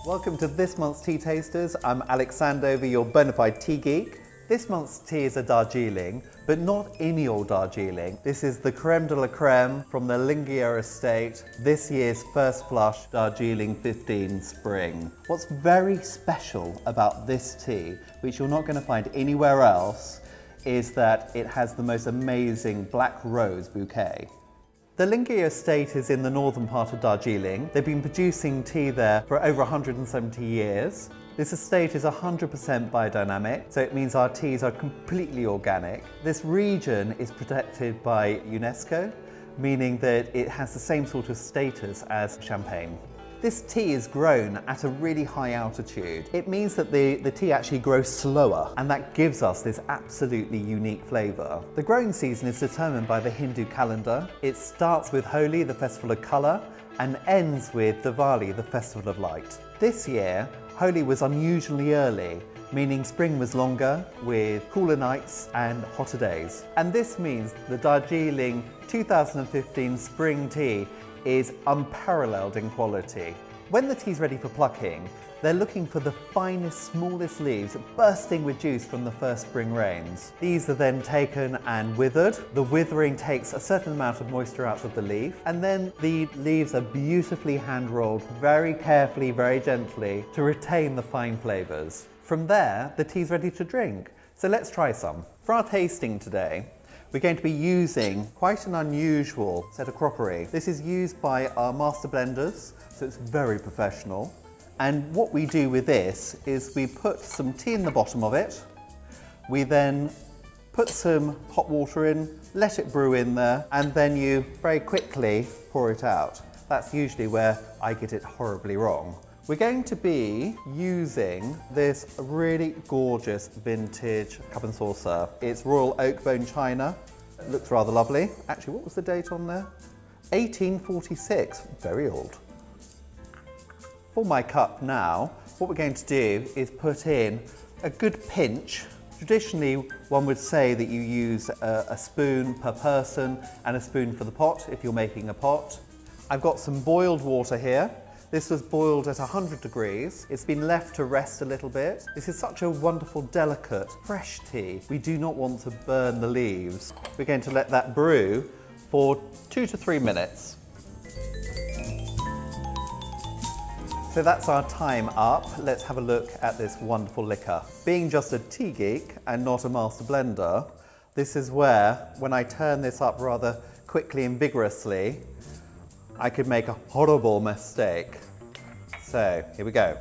Welcome to this month's Tea Tasters. I'm Alex Sandover, your bona fide tea geek. This month's tea is a Darjeeling, but not any old Darjeeling. This is the creme de la creme from the Lingier estate, this year's first flush Darjeeling 15 Spring. What's very special about this tea, which you're not going to find anywhere else, is that it has the most amazing black rose bouquet. The Lingier estate is in the northern part of Darjeeling. They've been producing tea there for over 170 years. This estate is 100% biodynamic, so it means our teas are completely organic. This region is protected by UNESCO, meaning that it has the same sort of status as champagne. This tea is grown at a really high altitude. It means that the tea actually grows slower, and that gives us this absolutely unique flavour. The growing season is determined by the Hindu calendar. It starts with Holi, the festival of colour, and ends with Diwali, the festival of light. This year, Holi was unusually early, meaning spring was longer with cooler nights and hotter days. And this means the Darjeeling 2015 spring tea is unparalleled in quality. When the tea's ready for plucking, they're looking for the finest, smallest leaves bursting with juice from the first spring rains. These are then taken and withered. The withering takes a certain amount of moisture out of the leaf, and then the leaves are beautifully hand-rolled, very carefully, very gently, to retain the fine flavours. From there, the tea's ready to drink. So let's try some. For our tasting today, we're going to be using quite an unusual set of crockery. This is used by our master blenders, so it's very professional. And what we do with this is we put some tea in the bottom of it. We then put some hot water in, let it brew in there, and then you very quickly pour it out. That's usually where I get it horribly wrong. We're going to be using this really gorgeous vintage cup and saucer. It's royal oak bone china. It looks rather lovely. Actually, what was the date on there? 1846, very old. For my cup now, what we're going to do is put in a good pinch. Traditionally, one would say that you use a spoon per person and a spoon for the pot if you're making a pot. I've got some boiled water here. This was boiled at 100 degrees. It's been left to rest a little bit. This is such a wonderful, delicate, fresh tea. We do not want to burn the leaves. We're going to let that brew for 2 to 3 minutes. So that's our time up. Let's have a look at this wonderful liquor. Being just a tea geek and not a master blender, this is where, when I turn this up rather quickly and vigorously, I could make a horrible mistake. So here we go.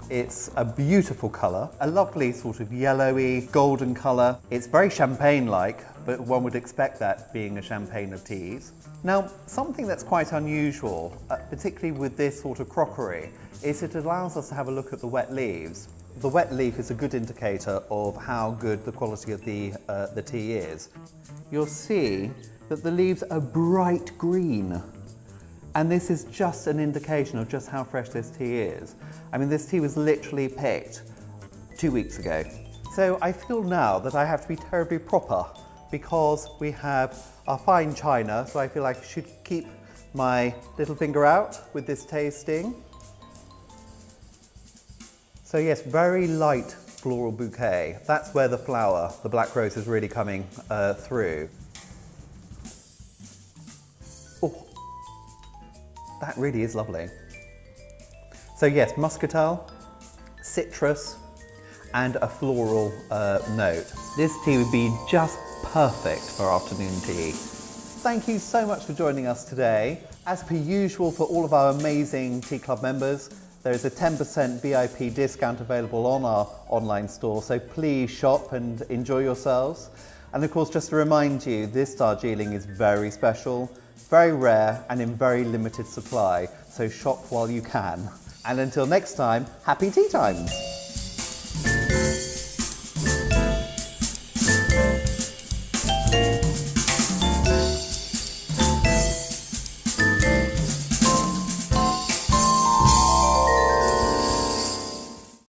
It's a beautiful colour, a lovely sort of yellowy, golden colour. It's very champagne-like, but one would expect that being a champagne of teas. Now, something that's quite unusual, particularly with this sort of crockery, is it allows us to have a look at the wet leaves. The wet leaf is a good indicator of how good the quality of the tea is. You'll see that the leaves are bright green. And this is just an indication of just how fresh this tea is. I mean, this tea was literally picked 2 weeks ago. So I feel now that I have to be terribly proper because we have our fine china, so I feel like I should keep my little finger out with this tasting. So yes, very light floral bouquet. That's where the flower, the black rose, is really coming through. That really is lovely. So yes, muscatel, citrus, and a floral note. This tea would be just perfect for afternoon tea. Thank you so much for joining us today. As per usual, for all of our amazing Tea Club members, there is a 10% VIP discount available on our online store, so please shop and enjoy yourselves. And of course, just to remind you, this Darjeeling is very special, very rare, and in very limited supply, so shop while you can. And until next time, happy tea times!